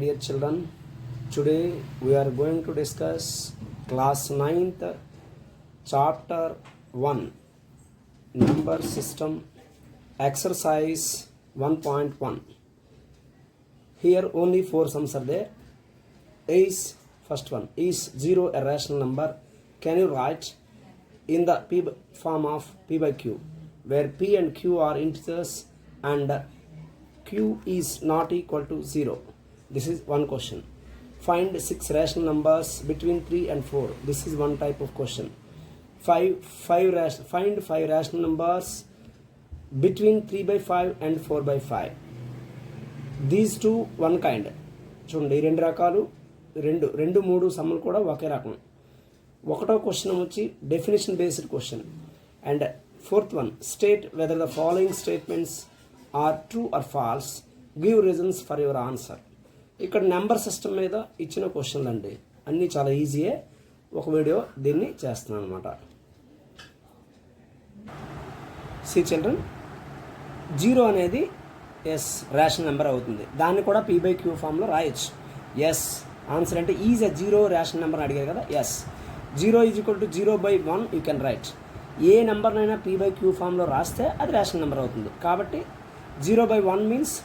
dear children, today we are going to discuss class 9th chapter 1 number system exercise 1.1. Here only 4 sums are there. First one is 0 a rational number? Can you write in the p form of p by q, where p and q are integers and q is not equal to 0? This is one question. Find 6 rational numbers between 3 and 4. This is one type of question. Find 5 rational numbers between 3 by 5 and 4 by 5. These two one kind. చూడండి, ఈ రెండు రకాలు రెండు మూడు సమ్ములు కూడా ఒకే రకం. ఒకటో question వచ్చి definition based question. And fourth one, state whether the following statements are true or false, give reasons for your answer. ఇక్కడ నెంబర్ సిస్టమ్ మీద ఇచ్చిన క్వశ్చన్లు అండి, అన్నీ చాలా ఈజీయే. ఒక వీడియో దీన్ని చేస్తున్నాను అనమాట. సి చిల్డ్రన్, 0 అనేది ఎస్ రేషనల్ నెంబర్ అవుతుంది. దాన్ని కూడా పీ బై క్యూ ఫామ్లో రాయొచ్చు. ఎస్ ఆన్సర్ అంటే ఈజ్ ఎ 0 రేషనల్ నెంబర్ అడిగారు కదా. Yes 0 is equal to 0/1 you can write. ఏ నెంబర్నైనా పీ బై క్యూ ఫామ్లో రాస్తే అది రేషనల్ నెంబర్ అవుతుంది. కాబట్టి 0/1 means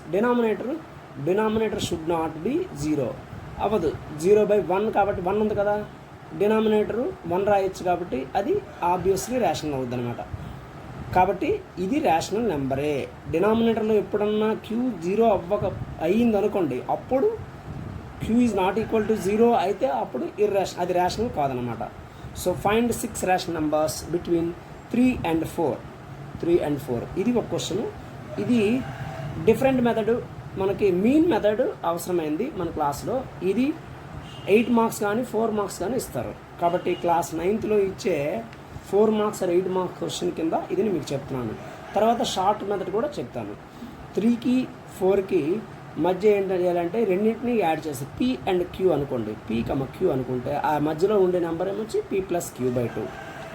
denominator should not be 0 అవ్వదు. 0/1 కాబట్టి 1 ఉంది కదా, డినామినేటరు 1 రాయొచ్చు కాబట్టి అది ఆబ్వియస్లీ రేషనల్ అవుద్ది అనమాట. కాబట్టి ఇది రేషనల్ నెంబరే. డినామినేటర్లో ఎప్పుడన్నా క్యూ 0 అయ్యింది అనుకోండి, అప్పుడు Q is not equal to 0 అయితే అప్పుడు అది రేషనల్ కాదనమాట. So find 6 rational numbers between 3 and 4. ఇది ఒక క్వశ్చన్. ఇది డిఫరెంట్ మెథడ్, మనకి మీన్ మెథడ్ అవసరమైంది మన క్లాస్లో. ఇది 8 మార్క్స్ కానీ 4 మార్క్స్ కానీ ఇస్తారు. కాబట్టి క్లాస్ 9th ఇచ్చే 4 మార్క్స్ or 8 మార్క్స్ క్వశ్చన్ కింద ఇది మీకు చెప్తున్నాను. తర్వాత షార్ట్ మెథడ్ కూడా చెప్తాను. 3కి 4కి మధ్య ఏం చేయాలంటే రెండింటిని యాడ్ చేసి p and q అనుకోండి. p, q అనుకుంటే ఆ మధ్యలో ఉండే నెంబర్ ఏమొచ్చి p + q/2.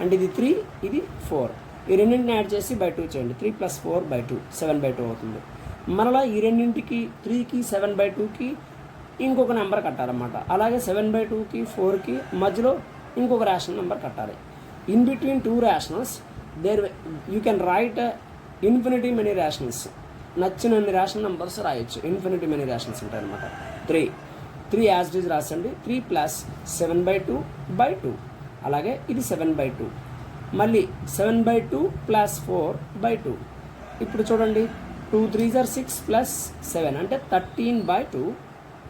అంటే ఇది 3, ఇది 4. ఈ రెండింటిని యాడ్ చేసి by 2 చేయండి. 3 + 4/2 7/2 అవుతుంది. మరలా ఈ రెండింటికి 3కి 7/2కి ఇంకొక నెంబర్ కట్టాలన్నమాట. అలాగే 7/2కి 4కి మధ్యలో ఇంకొక రేషనల్ నెంబర్ కట్టాలి. In between 2 rationals there you can write infinity many rationals. నచ్చినన్ని రేషనల్ నెంబర్స్ రాయొచ్చు. ఇన్ఫినిటీ మెనీ రేషనల్స్ ఉంటాయి అనమాట. 3 యాజ్ ఇట్ ఈజ్ రాసండి. 3 + 7/2/2. అలాగే ఇది 7/2. మళ్ళీ 7/2 + 4/2. ఇప్పుడు చూడండి, 2 3s are 6 + 7 అంటే 13/2.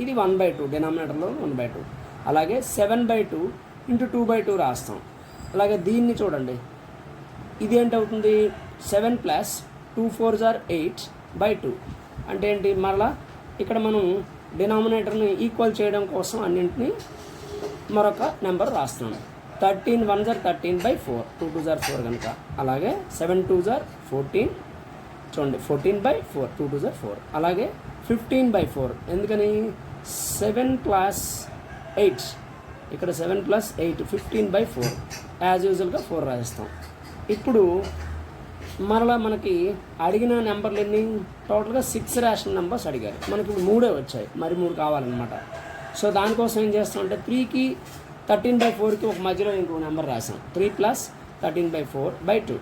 ఇది 1/2, డినామినేటర్లో 1/2. అలాగే 7/2 × 2/2 రాస్తాం. అలాగే దీన్ని చూడండి, ఇది ఏంటవుతుంది 7 + 2 4s are 8/2. అంటే ఏంటి, మరలా ఇక్కడ మనం డినామినేటర్ని ఈక్వల్ చేయడం కోసం అన్నింటినీ మరొక నెంబర్ రాస్తున్నాం. 13 1s are 13/4, 2 2s are 4 కనుక. అలాగే 7 2s are 14, చూడండి 14/4, 2 2s are 4. అలాగే 15/4, ఎందుకని 7 + 8, ఇక్కడ 7 + 8 15/4. యాజ్ యూజువల్గా 4 రాస్తాం. ఇప్పుడు మరలా మనకి అడిగిన నెంబర్లు ఎన్ని, టోటల్గా 6 రేషనల్ నెంబర్స్ అడిగారు. మనకి ఇప్పుడు 3 వచ్చాయి, మరి 3 కావాలన్నమాట. సో దానికోసం ఏం చేస్తామంటే 3కి 13/4కి ఒక మధ్యలో ఇంకొక నెంబర్ రాసాం. 3 + 13/4/2.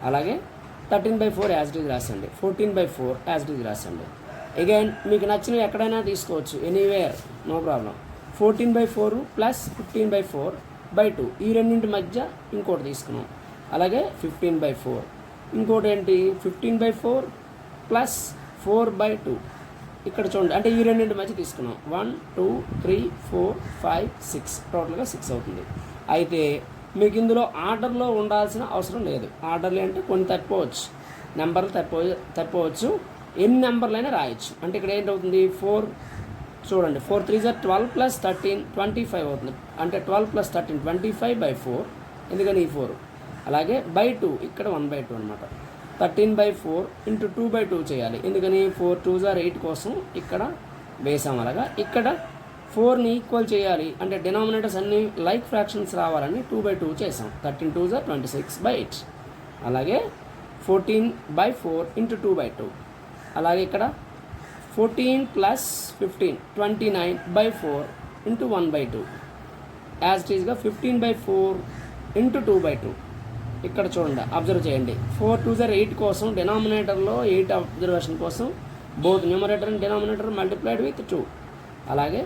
అలాగే 13/4 యాజ్ ఇట్ ఈజ్ రాసండి. 14/4 యాజ్ ఇట్ ఈజ్ రాసండి. అగైన్ మీకు నచ్చినవి ఎక్కడైనా తీసుకోవచ్చు, ఎనీవేర్, నో ప్రాబ్లం. 14/4 + 15/4/2. ఈ రెండింటి మధ్య ఇంకోటి తీసుకున్నాం. అలాగే 15/4. ఇంకోటి ఏంటి 15/4 + 4/2. ఇక్కడ చూడండి, అంటే ఈ రెండింటి మధ్య తీసుకున్నాం. 1 2 3 4 5 6, టోటల్గా 6 అవుతుంది. అయితే మీకు ఇందులో ఆర్డర్లో ఉండాల్సిన అవసరం లేదు. ఆర్డర్లు అంటే కొన్ని తప్పిపోవచ్చు, నెంబర్లు తప్పిపోవచ్చు, ఎన్ని నెంబర్లైనా రాయొచ్చు. అంటే ఇక్కడ ఏంటవుతుంది 4, చూడండి 4 3s are 12 + 13 25 అవుతుంది. అంటే 12 + 13 25/4, ఎందుకని ఈ 4. అలాగే /2, ఇక్కడ 1/2 అనమాట. 13/4 × 2/2 చేయాలి, ఎందుకని 4 2s are 8 కోసం ఇక్కడ వేసాం. అలాగా ఇక్కడ 4ని ఈక్వల్ చేయాలి అంటే డినామినేటర్స్ అన్నీ లైక్ ఫ్రాక్షన్స్ రావాలని 2/2 చేసాం. 13 2s are 26/8. అలాగే 14/4 × 2/2. అలాగే ఇక్కడ 14 plus 15 29/4 into 1/2 యాజ్ ఇట్ ఈస్గా 15/4 into 2/2. ఇక్కడ చూడండి, అబ్జర్వ్ చేయండి. 4 2s are 8 కోసం డినామినేటర్లో 8 అబ్జర్వేషన్ కోసం both numerator and denominator multiplied with 2. అలాగే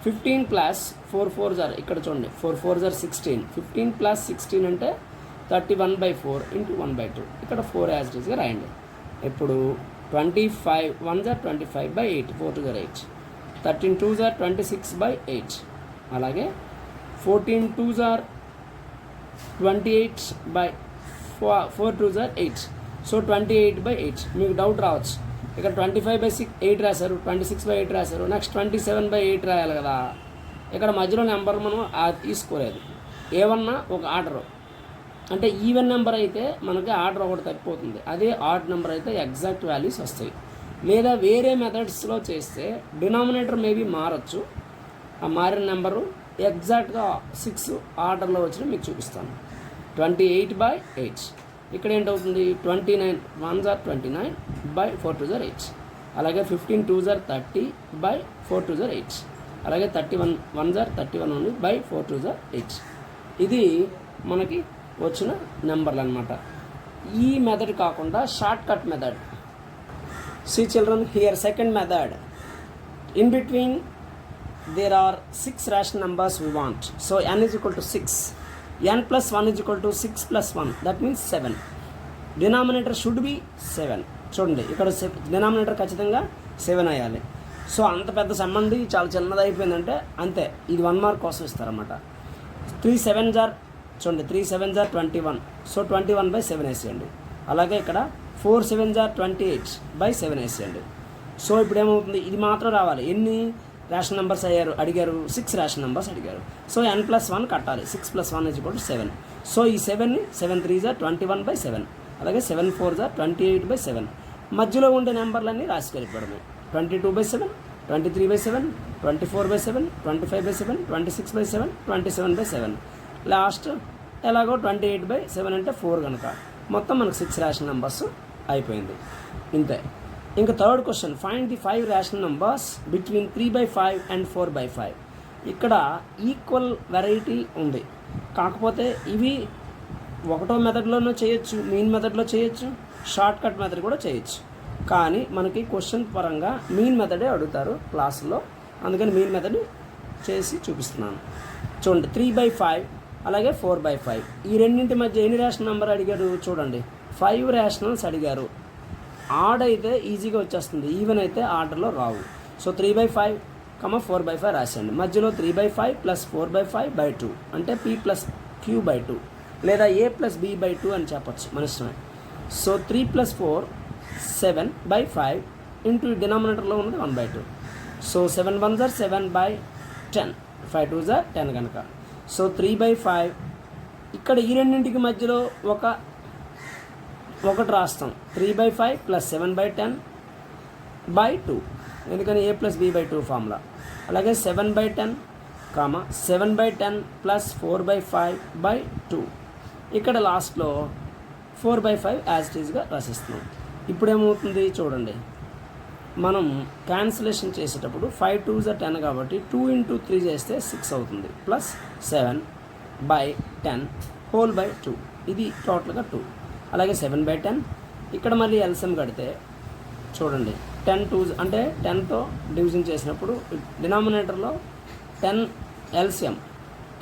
15 ప్లస్ 4 4s are ఇక్కడ చూడండి 4 4s are 16. 15 ప్లస్ 16 అంటే 31/4 into 1/2. ఇక్కడ 4 యాజ్ ఇట్ ఈస్గా రాయండి. ఇప్పుడు 25 1s are 25/8. 4 2s are 8. 13 2s are 26/8. అలాగే 14 2s are 28/4 2s are 8. So 28/8. మీకు డౌట్ రావచ్చు, ఇక్కడ 25/8 రాశారు, 26/8 రాశారు, నెక్స్ట్ 27/8 రాయాలి కదా. ఇక్కడ మధ్యలో నెంబర్ మనం తీసుకోలేదు. ఏమన్నా ఒక ఆర్డర్ అంటే ఈవెన్ నెంబర్ అయితే మనకి ఆర్డర్ ఒకటి తప్పిపోతుంది. అదే ఆడ్ నెంబర్ అయితే ఎగ్జాక్ట్ వాల్యూస్ వస్తాయి. లేదా వేరే మెథడ్స్లో చేస్తే డినామినేటర్ మేబీ మారచ్చు. ఆ మారిన నెంబరు ఎగ్జాక్ట్గా 6 ఆర్డర్లో వచ్చిన మీకు చూపిస్తాను. 28/8. ఇక్కడ ఏంటవుతుంది 29 1s are 29/4 2s are 8. అలాగే 15 2s are 30/4 2s are 8. అలాగే 31 1s are 31 only /4 2s are 8. ఇది మనకి వచ్చిన నెంబర్లు అనమాట. ఈ మెథడ్ కాకుండా short cut method. See children, here second method. In between there are 6 rational numbers we want. So n is equal to 6. n plus 1 is equal to 6 plus 1. That means 7. Denominator should be 7. చూడండి, ఇక్కడ denominator ఖచ్చితంగా 7 అయ్యాలి. So అంత పెద్ద సంబంధి చాలా చిన్నది అయిపోయిందంటే అంతే. ఇది 1 మార్క్ కోసం ఇస్తారన్నమాట. 3 7s are చూడండి 3 7s are 21. సో 21/7 వేసేయండి. అలాగే ఇక్కడ 4 7s are 28/7 వేసేయండి. సో ఇప్పుడు ఏమవుతుంది, ఇది మాత్రం రావాలి. ఎన్ని రేషన్ నెంబర్స్ అడిగారు 6 రేషన్ నెంబర్స్ అడిగారు. సో n plus 1 కట్టాలి. 6 plus 1 is equal to 7. So ఈ 7ని 7 3s are 21/7. అలాగే 7 4s are 28/7. మధ్యలో ఉండే నెంబర్లన్నీ రాసి కలిపడమే. 22/7 23/7 24/7 25/7 26/7 27/7. లాస్ట్ ఎలాగో 28/7 అంటే 4 కనుక మొత్తం మనకు 6 రేషన్ నెంబర్స్ అయిపోయింది. ఇంతే. ఇంకా third question, find the 5 rational numbers between 3/5 and 4/5. ఇక్కడ ఈక్వల్ వెరైటీ ఉంది, కాకపోతే ఇవి ఒకటో మెథడ్లోనూ చేయొచ్చు, మీన్ మెథడ్లో చేయొచ్చు, షార్ట్ కట్ మెథడ్ కూడా చేయొచ్చు. కానీ మనకి క్వశ్చన్ పరంగా మీన్ మెథడే అడుగుతారు క్లాసులో, అందుకని మీన్ మెథడ్ చేసి చూపిస్తున్నాను. చూడండి 3/5 అలాగే 4/5 ఈ రెండింటి మధ్య ఎన్ని రేషనల్ నెంబర్ అడిగారు చూడండి. 5 రేషనల్స్ అడిగారు. ఆడ్ అయితే ఈజీగా వచ్చేస్తుంది, ఈవెన్ అయితే ఆర్డర్లో రావు. సో 3/5, 4/5 రాసేయండి. మధ్యలో 3/5 plus 4/5/2 అంటే p plus q/2 లేదా a plus b/2 అని చెప్పచ్చు, మన ఇష్టమే. సో 3 plus 4 7/5 ఇంటూ డినామినేటర్లో ఉన్నది 1/2. So 7 1s are 7/10, 5 2s are 10 కనుక. సో 3/5 ఇక్కడ ఈ రెండింటికి మధ్యలో ఒకటి రాస్తాం. 3/5 plus 7/10/2 ఎందుకని a plus b/2 ఫార్ములా. అలాగే 7/10 7/10 plus 4/5/2 ఇక్కడ లాస్ట్లో 4/5 యాజ్ ఇట్ ఈస్గా రాసిస్తున్నాం. ఇప్పుడు ఏమవుతుంది చూడండి, మనం క్యాన్సిలేషన్ చేసేటప్పుడు 5 2s are 10 కాబట్టి 2 into 3 చేస్తే 6 అవుతుంది, ప్లస్ 7/10 whole/2 ఇది టోటల్గా 2. అలాగే 7/10 ఇక్కడ మళ్ళీ ఎల్సిఎం కడితే చూడండి 10 2s అంటే 10తో డివిజన్ చేసినప్పుడు డినామినేటర్లో 10 LCM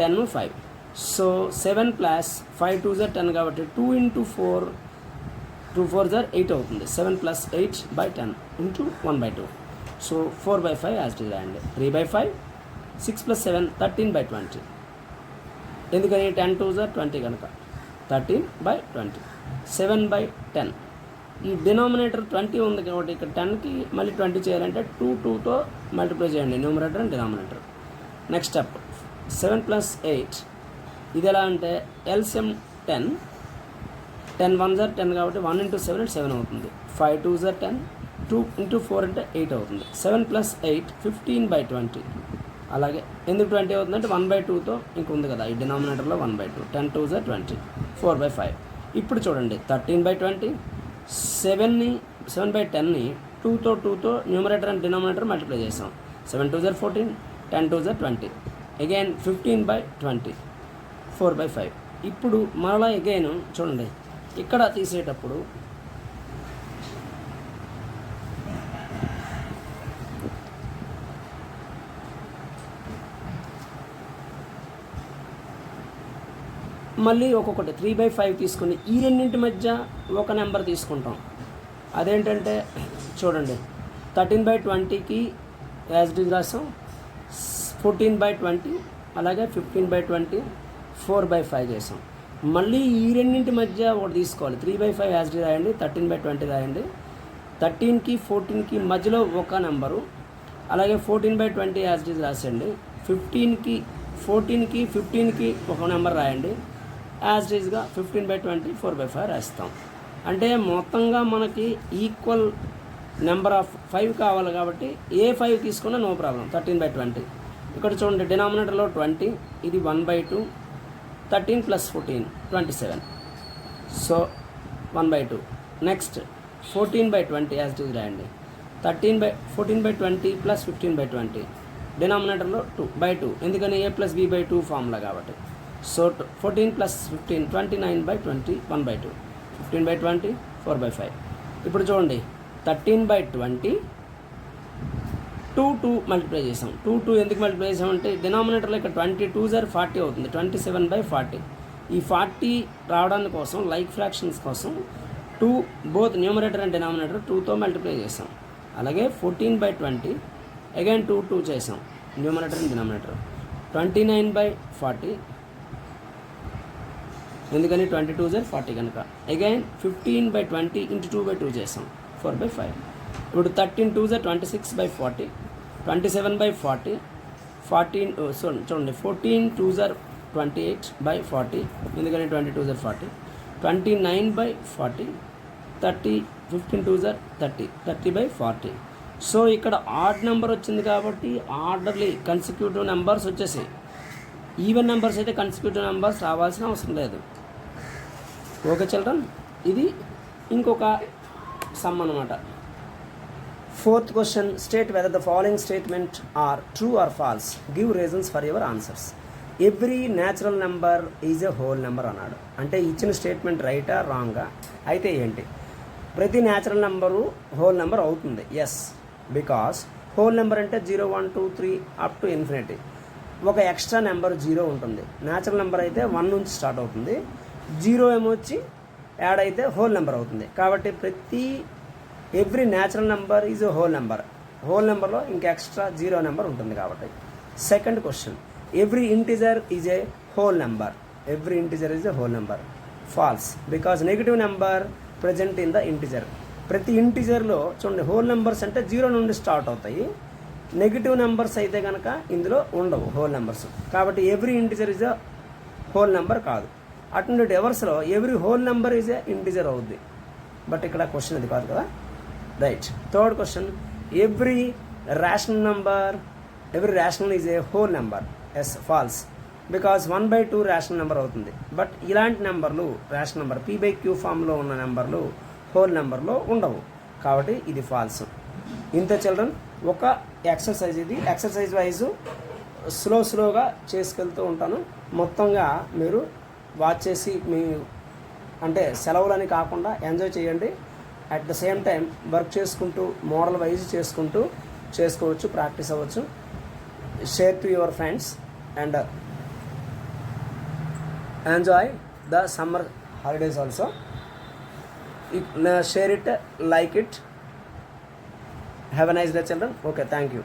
10 5. So 7 plus 5 2s are 10 కాబట్టి 2 into 4 2 4s are 8 అవుతుంది. 7 plus 8/10 into 1/2. So 4/5 as it is రాయండి. 3/5 6 plus 7 13/20 ఎందుకని 10 2s are 20 కనుక 13/20. 7/10 ఈ డినామినేటర్ 20 ఉంది కాబట్టి ఇక్కడ 10కి మళ్ళీ 20 చేయాలంటే 2 2తో మల్టిప్లై చేయండి numerator and denominator. Next step 7 plus 8 ఇది ఎలా అంటే ఎల్సిఎం 10 1s are 10 కాబట్టి 1 into 7 అంటే 7 అవుతుంది. 5 2s are 10 2 into 4 అంటే 8 అవుతుంది. 7 plus 8 15/20 అలాగే ఎందుకు 20 అవుతుందంటే 1/2తో ఇంక ఉంది కదా ఈ డినామినేటర్లో 1/2. 10 2s are 20 4/5. ఇప్పుడు చూడండి 13/20 7/10ని టూతో న్యూమరేటర్ అండ్ డినామినేటర్ మల్టిప్లై చేసాం. 7 2 14, 10 2 20, అగైన్ 15/20, 4/5. ఇప్పుడు మరలా అగైన్ చూడండి, ఇక్కడ తీసేటప్పుడు మళ్ళీ ఒక్కొక్కటి 3/5 తీసుకుని ఈ రెండింటి మధ్య ఒక నెంబర్ తీసుకుంటాం. అదేంటంటే చూడండి, 13/20కి యాజ్ ఇట్ ఈజ్ రాసాం, 14/20, అలాగే 15/20, 4/5 చేసాం. మళ్ళీ ఈ రెండింటి మధ్య ఒకటి తీసుకోవాలి. 3/5 యాజ్ ఇట్ ఈజ్ రాయండి, 13/20 రాయండి. 13కి 14కి మధ్యలో ఒక నెంబరు, అలాగే 14/20 యాజ్ ఇట్ ఈజ్ రాసండి. 14కి 15కి ఒక నెంబర్ రాయండి. యాజ్ ఇట్ ఈజ్గా 15/20, 4/5 రాస్తాం. అంటే మొత్తంగా మనకి ఈక్వల్ నెంబర్ ఆఫ్ 5 కావాలి కాబట్టి ఏ 5 తీసుకున్నా నో ప్రాబ్లం. 13/20 ఇక్కడ చూడండి, డినామినేటర్లో 20, ఇది 1/2, 13 + 14 27, so 1/2. Next 14/20 as it is రాయండి. 14/20 + 15/20, డినామినేటర్లో 2/2, ఎందుకని a+b/2 ఫార్ములా కాబట్టి. సో 14 + 15 29/20, 1/2, 15/20, 4/5. ఇప్పుడు చూడండి, 13/20 2 మల్టిప్లై చేసాం. 2 ఎందుకు మల్టిప్లై చేసామంటే డినామినేటర్లో ఇక్కడ 22 40 అవుతుంది, 27/40. ఈ 40 రావడానికి కోసం, లైక్ ఫ్రాక్షన్స్ కోసం 2 బోత్ న్యూమరేటర్ అండ్ డినామినేటర్ 2తో మల్టిప్లై చేసాం. అలాగే 14/20 అగైన్ 2 చేసాం, న్యూమరేటర్ అండ్ డినామినేటర్. 29/40, ఎందుకని 22 40 కనుక. అగైన్ 15/20 × 2/2 చేసాం, 4/5. ఇప్పుడు 13 2 26/40, 27/40, 14 చూడండి, 14 2 28/40, ఎందుకని 22 40, 29/40, 30, 15 2 30, 30/40. సో ఇక్కడ ఆడ్ నెంబర్ వచ్చింది కాబట్టి ఆర్డర్లీ కన్సిక్యూటివ్ నెంబర్స్ వచ్చేసాయి. ఈవెన్ నెంబర్స్ అయితే కన్సిక్యూటివ్ నెంబర్స్ రావాల్సిన అవసరం లేదు. ఓకే చిల్డ్రన్, ఇది ఇంకొక సమ్ అన్నమాట. 4th question, state whether the following statement are true or false, give reasons for your answers. Every natural number is a whole number అన్నాడు. అంటే ఇచ్చిన స్టేట్మెంట్ రైటా రాంగా? అయితే ఏంటి, ప్రతి న్యాచురల్ నెంబరు హోల్ నెంబర్ అవుతుంది. ఎస్, బికాస్ హోల్ నెంబర్ అంటే 0 1 2 3 అప్ టు ఇన్ఫినిటీ. ఒక ఎక్స్ట్రా నెంబర్ 0 ఉంటుంది. న్యాచురల్ నెంబర్ అయితే 1 నుంచి స్టార్ట్ అవుతుంది, 0 ఏమో వచ్చి యాడ్ అయితే హోల్ నెంబర్ అవుతుంది. కాబట్టి every natural number is a whole number. Whole నెంబర్లో ఇంకా ఎక్స్ట్రా 0 నెంబర్ ఉంటుంది కాబట్టి. Second question, every integer is a whole number. Every integer is a whole number. False, because negative number present in the integer. ప్రతి ఇంటిజర్లో చూడండి, whole numbers అంటే 0 నుండి start అవుతాయి. నెగిటివ్ నెంబర్స్ అయితే కనుక ఇందులో ఉండవు హోల్ నెంబర్స్. కాబట్టి every integer is a whole number కాదు. అటు డెవర్స్లో every whole number is a integer అవుద్ది. బట్ ఇక్కడ క్వశ్చన్ అది కాదు కదా. Right. Third question, every rational is a whole number. Yes, false, because 1/2 rational number అవుతుంది. బట్ ఇలాంటి నెంబర్లు రేషనల్ నెంబర్ p/q ఫామ్లో ఉన్న నెంబర్లు హోల్ నెంబర్లో ఉండవు. కాబట్టి ఇది ఫాల్స్. ఇంత చిల్డ్రన్, ఒక ఎక్సర్సైజ్ ఇది. ఎక్సర్సైజ్ వైజ్ స్లోగా చేసుకెళ్తూ ఉంటాను. మొత్తంగా మీరు వాచ్ చేసి మీ అంటే సెలవులని కాకుండా ఎంజాయ్ చేయండి. At the same time work చేసుకుంటూ మోడల్ వైజ్ చేసుకోవచ్చు, ప్రాక్టీస్ అవ్వచ్చు. Share to your friends and enjoy the summer holidays also. Share it, like it. Have a nice day, children. Okay, thank you.